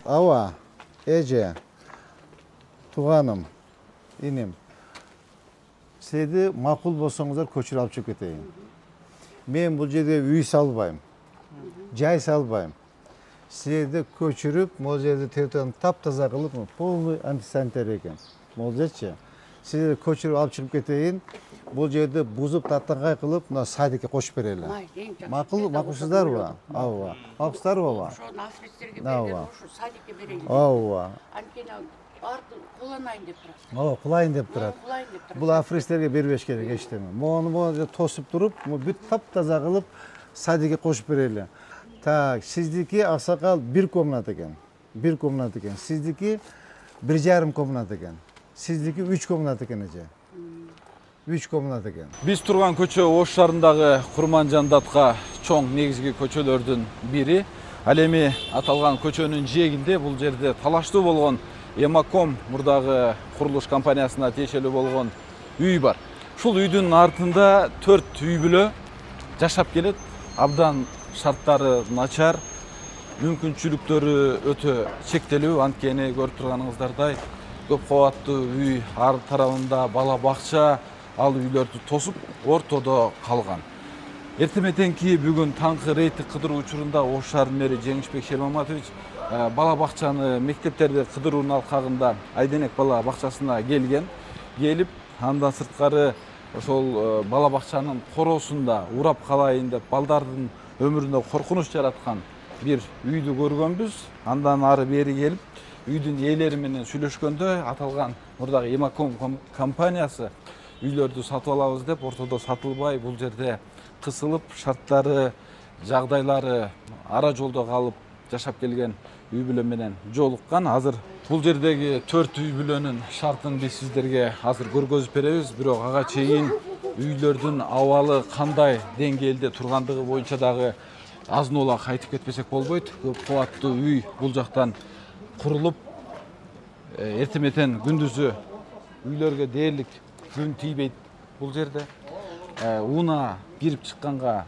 Ава, эже, туғаным, инем. Сізді мақұл болсаңыздар көшір алып шығып кетейін. Мен бұл жерде үй салбайым, жай салбайым. Сізді көшіріп, бұл жерде территорияны тап-таза қылып, полный антисанитария екен. Бұл жерде сізді көшіріп алып шығып кетейін. Бұл жерде бұзып таттанғай қылып, мына садикке қошып берелі. Мақұлсыздар ба? Ава. Мақұлсыздар ба? Ошоны афристерге берген, ошо садикке берейин. Ава. Анткени куланайын деп турат. Ооба, кулайын деп турат. Кулайын деп турат. Бул афристерге бербеш керек эчтеме. Мону тосуп туруп, бүт таптаза кылып садикке кошуп берели. Так, сиздики аксакал бир комната экен. Бир комната экен. Сиздики 1,5 комната экен. Сиздики 3 комната экен эже. 3 комната экен. Биз турган көчө Ош шаарындагы Курманжандатка чоң негизги көчөлөрдүн бири. Ал эми аталган көчөнүн жээгинде бул жерде талаштуу болгон Эмаком мурдагы курулуш компаниясына тиешелүү болгон үй бар. Ушул үйдүн артында 4 үй бүлө жашап келет. Абдан шарттары начар, мүмкүнчүлүктөрү өтө чектелүү. Анткени көрүп турганыңыздардай көп кабаттуу үй, ар тарабында бала бакча, ал үйлөрдү тосуп ортодо калган. Эртең мененки бүгүн таңкы рейдтик кыдыруу учурунда Ош шаарынын мэри Жеңишбек Шермаматович бала бакчаны мектептерди кыдыруунун алкагында Айденек бала бакчасына келип, андан сырткары ошол бала бакчанын короосунда урап калайын деп балдардын өмүрүндө коркунуч жараткан бир үйдү көргөнбүз. Андан ары бери келип, үйдүн ээлери менен сүйлөшкөндө аталган мурдагы Эмаком компаниясы үйлөрдү сатып алабыз деп ортодо сатылбай бул жерде кысылып, шарттары, жагдайлары ара жолдо калып жашап келген үй бүлө менен жолуккан. Азыр бул жердеги 4 үй бүлөнүн шартын биз сиздерге азыр көргөзүп беребиз. Бирок ага чейин үйлөрдүн абалы кандай деңгээлде тургандыгы боюнча дагы азын-улак айтып кетпесек болбойт. Көп кабаттуу үй бул жактан курулуп, эртең менен күндүзү үйлөргө дээрлик күн тийбейт бул жерде. Уна кирип чыкканга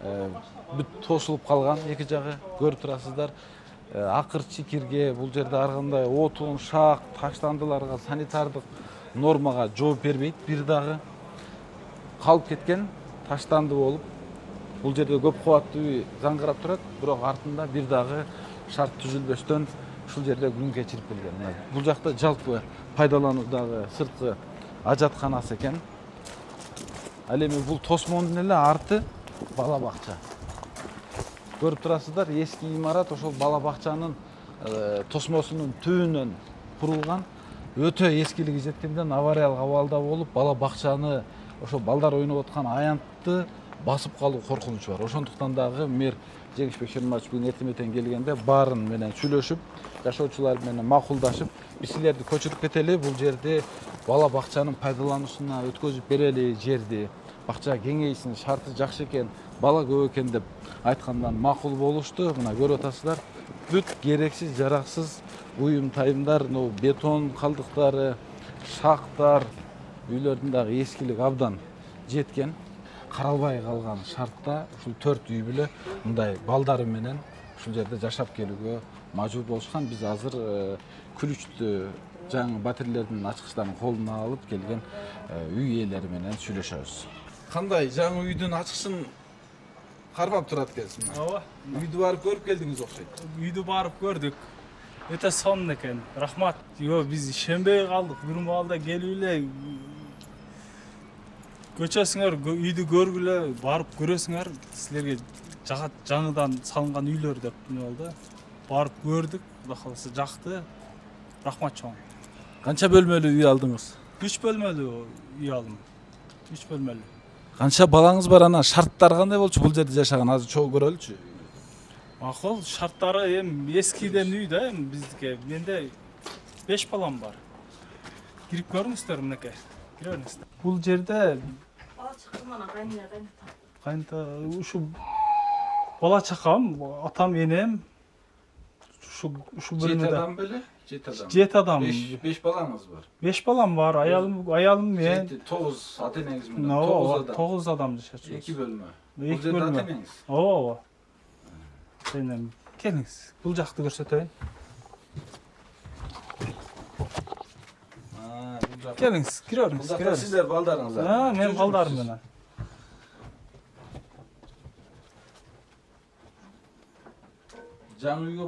бүт тосулуп калган эки жагы көрүп турасыздар. Акыр чикирге бул жерде ар кандай отун, шак, таштандыларга санитардык нормага жооп бербейт. Бир дагы калып кеткен, таштанды болуп, бул жерде көп кабаттуу үй заңгырап турат, бирок артында бир дагы шарт түзүлбөстөн ушул жерде күн кечирип келген. Бул жакта жалпы пайдалануудагы сырткы ажатканасы экен. Ал эми бул тосмондун эле арты бала бакча. Көрүп турасыздар, эски имарат ошол бала бакчанын тосмосунун түбүнөн курулган. Өтө эскилиги жеткенден авариялык абалда болуп, бала бакчаны ошо балдар ойноп аткан аянтты басып калуу коркунучу бар. Ошондуктан дагы мэр Жеңишбек Шерматович бүгүн эртең менен келгенде баарын менен сүйлөшүп, жашоочулар менен макулдашып, биз силерди көчүрүп кетели, бул жерде бала бакчанын пайдалануусуна өткөзүп берели жерди. Бакча кеңейсин, шарты жакшы экен, бала көп экен деп айткандан макул болушту. Мына көрүп атасыздар, бүт керексиз, жараксыз уюм тайымдар, бетон калдыктары, шактар, үйлөрдүн дагы эскилик абдан жеткен. Каралбай калган шартта ушул 4 үй бүлө мындай балдары менен ушул жерде жашап келүүгө мажбур болушкан. Биз азыр күлүчтүү жаңы батирлердин ачкычтарын колуна алып келген үй ээлери менен сүйлөшөбүз. Кандай жаңы үйдүн ачкычын кармап турат экенсиң? Ооба. Үйдү барып көрүп келдиңиз окшойт. Үйдү барып көрдүк. Өтө сонун экен. Рахмат. Биз ишенбей калдык. Бир маалда келип эле көчөсүңөр, үйдү көргүлө, барып көрөсүңөр. Силерге жаңыдан салынган үйлөр деп болду. Барып көрдүк. Кудай кааласа жакты. Рахмат чоң. Канча бөлмөлүү үй алдыңыз? 3 бөлмөлүү үй алдым. 3 бөлмөлүү. Канча балаңыз бар, ана шарттары кандай болчу бул жерде жашаган? Азыр чогуу көрөлүчү. Макул, шарттары эскиден үй да, биздики. Менде 5 балам бар. Кирип көрүңүздөр мынакей. Кириңиздер. Бул жерде Бала чакам анан кайнта ушу бала чакам, атам, энем ушу бөлмөдө. 7 адам беле? 7 адам. 5 балаңыз бар. 5 балам бар. Аялым мен. 9 ата-энеңиз менен 9 адам. 9 адам жашачу. 2 бөлмө. 2 Бул жерде бөлмө. ата-энеңиз? Ооба. Келиңиз. Бул жакты көрсөтөйүн. Келиңиз, кире бериңиз, Бул кире жакта бериңиз. сиздер балдарыңыздар. Мен балдарым менен. Жаңы үйгө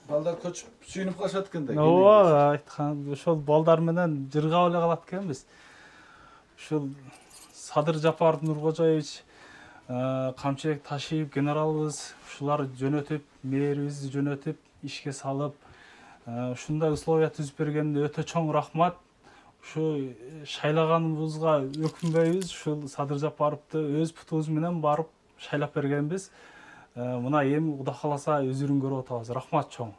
балдар көчүп сүйүнүп калышат экен да. Ооба, айткан ошол балдар менен жыргап эле калат экенбиз. Ушул Садыр Жапаров Нуркожоевич, Камчыбек Ташиев генералыбыз ушулар жөнөтүп, мэрибизди жөнөтүп, ишке салып, ушундай условия түзүп бергенине өтө чоң рахмат. Ушу шайлаганыбызга өкүнбөйбүз. Ушул Садыр Жапаровду өз путубуз менен барып шайлап бергенбиз. Мына эми Кудай кааласа өзүрүн көрүп атабыз. Рахмат чоң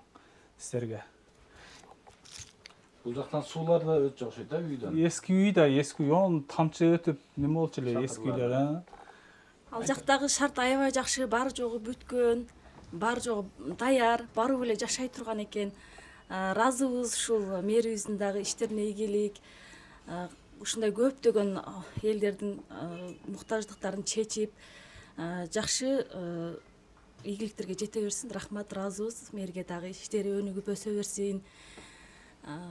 сиздерге. Бул жактан суулар да өтө окшойт да үйдөн. Эски үй да, эски үй, тамчы өтүп, неме болчу эле эски үйлөр, Ал жактагы шарт аябай жакшы, бар жогу бүткөн, бар жогу даяр, барып эле жашай турган экен. Разыбыз ушул мэрибиздин дагы иштерине ийгилик. Ушундай көптөгөн элдердин муктаждыктарын чечип, жакшы ийгиликтерге жете берсин. Рахмат, разыбыз. Мэрге дагы иштери өнүгүп өсө берсин.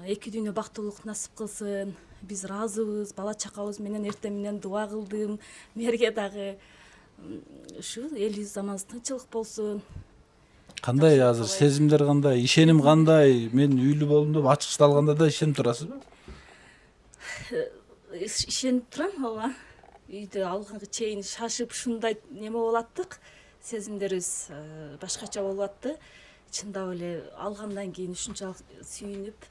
Эки дүйнө бактылык насип кылсын. Биз разыбыз. Бала чакабыз менен эртең менен дуа кылдым. Мэрге дагы ушу элибиз аман тынчылык болсун. Кандай азыр сезимдер кандай, ишеним кандай? Мен үйлүү болдум деп ачыкчалганда да ишенип турасызбы? Ишенип турам, ооба. Үйдү алганга чейин шашып ушундай неме болуп аттык. Сезимдерибиз башкача болуп атты. Чындап эле алгандан кийин ушунчалык сүйүнүп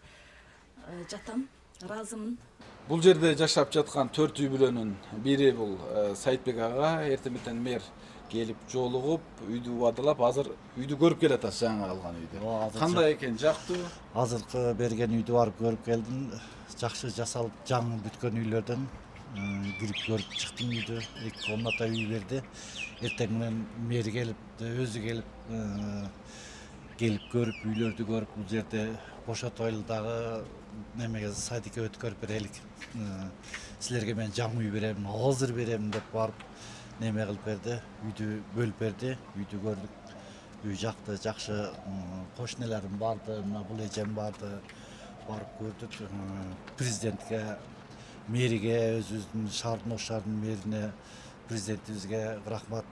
жатам. Разымын. Бул жерде жашап жаткан 4 үй бүлөнүн бири бул Сайтбек ага. Эртең мэр келип жолугуп, үйдү убадылап, азыр үйдү көрүп келатасыз, жаңы алган үйдү. Кандай экен, жактыбы? Азыркы берген үйдү барып көрүп келдим. Жакшы жасалып, жаңы бүткөн үйлөрдөн кирип көрүп чыктым үйдү. 2 комната үй берди. Эртең менен мэр келип, өзү келип көрүп, үйлөрдү көрүп, бул жерде бошотойлу дагы немеге садикке өткөрүп берелик. Силерге мен жаңы үй берем, азыр берем деп барып неме кылып берди. Үйдү бөлүп берди. Үйдү көрдүк. Үй жакты, жакшы. Кошуналарым барды, мына бул эжем барды. Барып көрдүк. Президентке, мэриге, өзүбүздүн шаардын Ош шаарынын мэрине, президентибизге рахмат.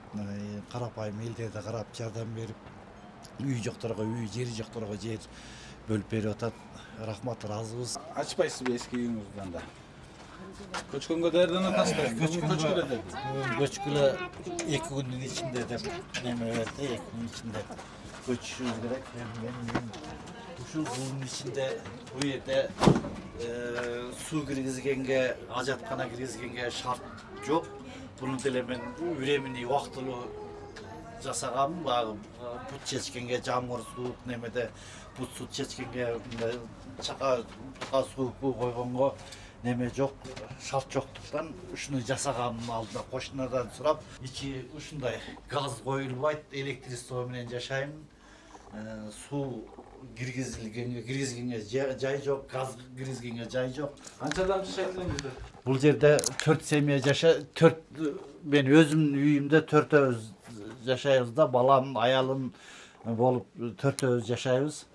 Карапайым элдерди карап жардам берип, үй жокторго үй, жери жокторго жер бөлүп берип атат. Рахмат, разыбыз. Ачпайсызбы эски үйүңүздөн да? Көчкөнгө даярданып атасызбы? Көчкүлө деп. Көчкүлө 2 күндүн ичинде деп неме берди, 2 күндүн ичинде көчүшүбүз керек. Ушул жылдын ичинде бу жерде суу киргизгенге, ажаткана киргизгенге шарт жок. Буну деле мен времени убактылуу жасагам. Багы бут чечкенге, жамгыр суук немеде бут суу чечкенге чака суук койгонго неме жок, шарт жоктуктан ушуну жасагам. Алдына кошунадан сурап, ичи ушундай газ коюлбайт, электричество менен жашайм. Суу киргизгенге жай жок, газ киргизгенге жай жок. Канча адам жашайт эле бизде? Бул жерде 4 семья мен өзүмдүн үйүмдө 4 жашайбыз да, балам, аялым болуп 4 жашайбыз.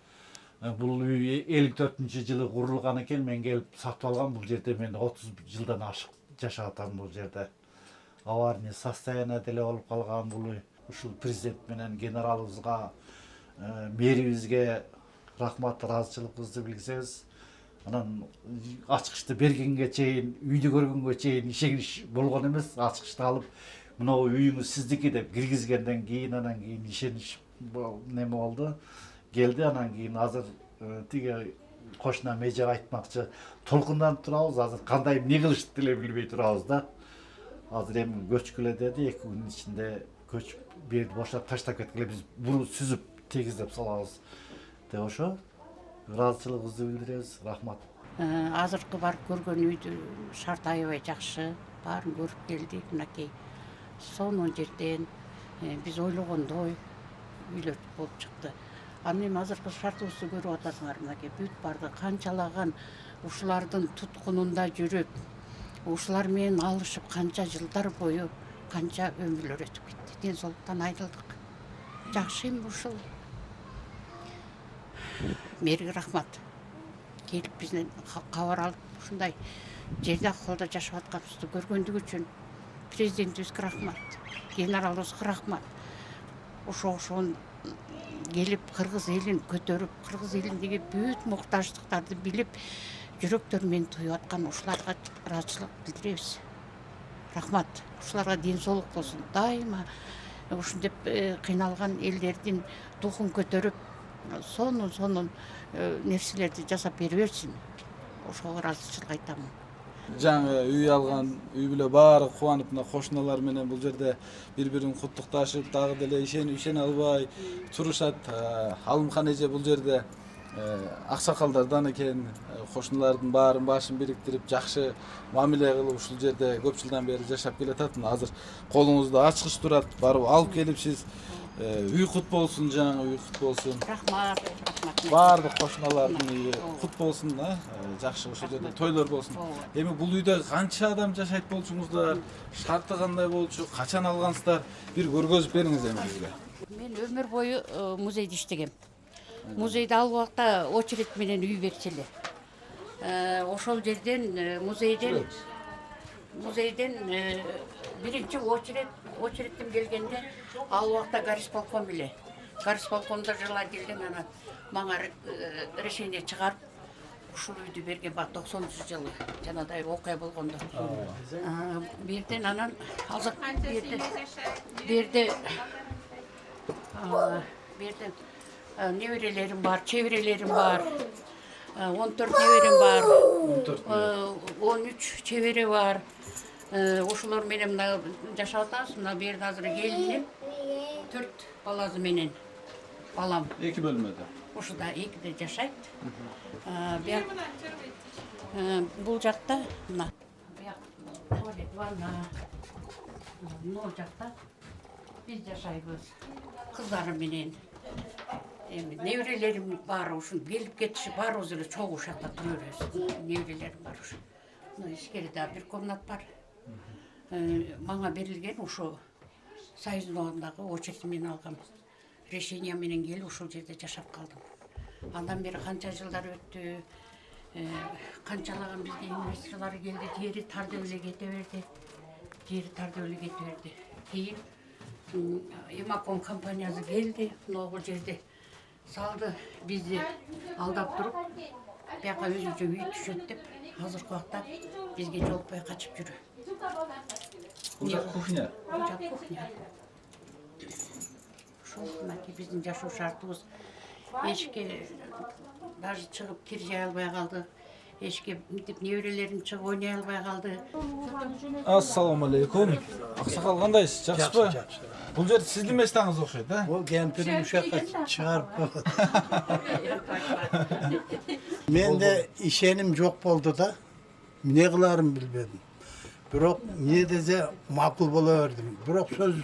Бул үй 54-жылы курулган экен, мен келип сатып алгам. Бул жерде мен 30 жылдан ашык жашап атам бул жерде. Аварийный состояние деле болуп калган бул үй. Ушул президент менен генералыбызга, мэрибизге рахмат, ыраазычылыгыбызды билгизебиз. Анан ачкычты бергенге чейин, үйдү көргөнгө чейин ишенгич болгон эмес. Ачкычты алып, мына үйүңүз сиздики деп киргизгенден кийин, анан кийин ишенич неме болду. Келди, анан кийин азыр тиги кошуна меже айтмакчы, толкунданып турабыз. Азыр кандай эмне кылышты деле билбей турабыз да. Азыр эми көчкүлө деди, 2 күндүн ичинде көчүп берди, бошоп таштап кеткиле, биз буну сүзүп тегиздеп салабыз деп ошо. Ыраазычылыгыбызды билдиребиз. Рахмат. Азыркы барып көргөн үйдү шарт аябай жакшы. Баарын көрүп келдик. Мынакей сонун жерден биз ойлогондой үйлөр болуп чыкты. Аны эми азыркы шартыбызды көрүп атасыңар. Мынакей бүт барды канчалаган ушулардын туткунунда жүрүп, ушулар менен алышып канча жылдар бою канча өмүрлөр өтүп кетти. Ден соолуктан айрылдык. Жакшы эми ушул. Мэрге рахмат. келип бизден кабар алып ушундай жерде акылда жашап атканыбызды көргөндүгү үчүн президентибизге рахмат, генералыбызга рахмат. Ошон келип кыргыз элин көтөрүп, кыргыз элиндеги бүт муктаждыктарды билип, жүрөктөрү менен туюп аткан ушуларга ыраазычылык билдиребиз. Рахмат. Ушуларга ден соолук болсун. Дайыма ушинтип кыйналган элдердин духун көтөрүп, сонун нерселерди жасап бере берсин. Ошого ыраазычылык айтамын. Жаңы үй алган, үй бүлө баары кубанып, мына кошуналар менен бул жерде бири-бирин куттукташып, дагы деле ишене албай турушат. Алымхан эже бул жерде аксакалдардан экен, кошуналардын баарын башын бириктирип, жакшы мамиле кылып ушул жерде көп жылдан бери жашап келатат. Мына азыр колуңузда ачкыч турат, барып алып келипсиз. Үй кут болсун, жаңы үй кут болсун. Рахмат. Баардык кошуналардын үйү кут болсун, жакшы ошол жерде тойлор болсун. Эми бул үйдө канча адам жашайт болчуңуздар? Шарты кандай болчу? Качан алгансыздар? Бир көргөзүп бериңиз эми бизге. Мен өмүр бою музейде иштегем. Музейде ал убакта очередь менен үй берчү эле. Ошол жерден музейден биринчи очередтен келгенде ал убакта горисполком эле. Горисполкомдо желательден анан мага решение чыгарып ушул үйдү берген бак 90-жылы жанадай окуя болгондо. Бирден анан азыр берде неберелерим бар, чеберелерим бар. 14 неберем бар. 13 чебере бар. Ошолор менен мына жашап атабыз. Мына берде азыр келиним 4 баласы менен балам. 2 бөлмөдө. Ошода 2де жашайт. Бул жакта мына туалет, ванна. Мына жакта биз жашайбыз. Кыздарым менен. Эми неберелерим бар, ушун келип кетиши баарыбыз эле чогуу ушакта тура беребиз. Неберелерим бар ушу. Мына ичкерide бир комнат бар. Мага берилген ушу Союздун алдындагы очередь менен алгам. Решение менен келип ушул жерде жашап калдым. Андан бери канча жылдар өттү. Канчалаган бизге инвесторлор келди, жери тардып эле кете берди. Кийин Эмаком компаниясы келди, могул жерде салды, бизди алдап туруп, бияка өзүнчө үй түшөт деп, азыркы убакта бизге жолукпай качып жүрү. Бул жак кухня. Бул жак кухня. Ушул мынакей биздин жашоо шартыбыз. Эшикке даже чыгып кир жай албай калды. Эшикке мынтип неберелерим чыгып ойнай албай калды. Ассаламу алейкум. Аксакал кандайсыз? Жакшысызбы? Жакшы. Бул жер сиздин местаңыз окшойт, Ол кемпирим ушакка чыгарып койгон. Менде ишеним жок болду да. Эмне кыларым билбедим. Бирок эмне десе макул боло бердим. Бирок сөз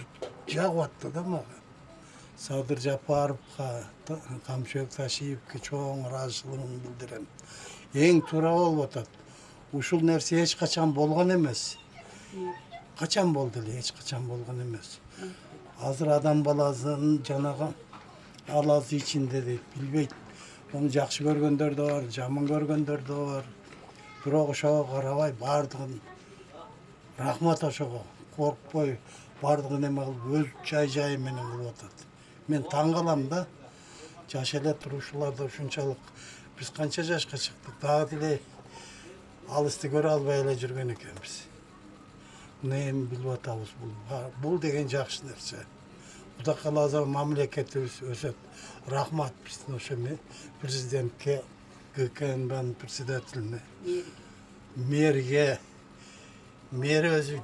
жагып атты да мага. Садыр Жапаровго, Камчыбек Ташиевге чоң ыраазычылыгымды билдирем. Эң туура болуп атат. Ушул нерсе эч качан болгон эмес. Качан болду эле, эч качан болгон эмес. Азыр адам баласынын жанагы алазы ичинде дейт, билбейт. Ону жакшы көргөндөр да бар, жаман көргөндөр да бар. Бирок ошого карабай баардыгын рахмат ошого. Коркпой баардыгын эме кылып өз жай менен кылып атат. Мен таң калам да. Жаш эле турушуларда ушунчалык биз канча жашка чыктык, дагы деле алысты көрө албай эле жүргөн экенбиз. Муну эми билип атабыз, бул деген жакшы нерсе. Кудай кааласа мамлекетибиз өсөт. Рахмат биздин ошо президентке, ГКНБнын председателине, мэрге. Мэр өзү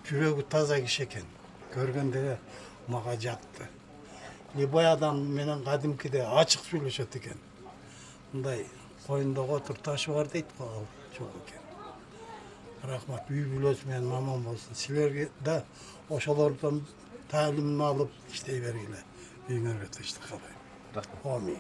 жүрөгү таза киши экен. Көргөндө мага жакты. Любой адам менен кадимкиде ачык сүйлөшөт экен. Мындай коюндогу отур ташы бар дейт го, ал жок экен. Рахмат, үй бүлөсү менен аман болсун. Силерге да ошолордон таалимин алып иштей бергиле. Үйүңөргө тынчтык калайын. Амин.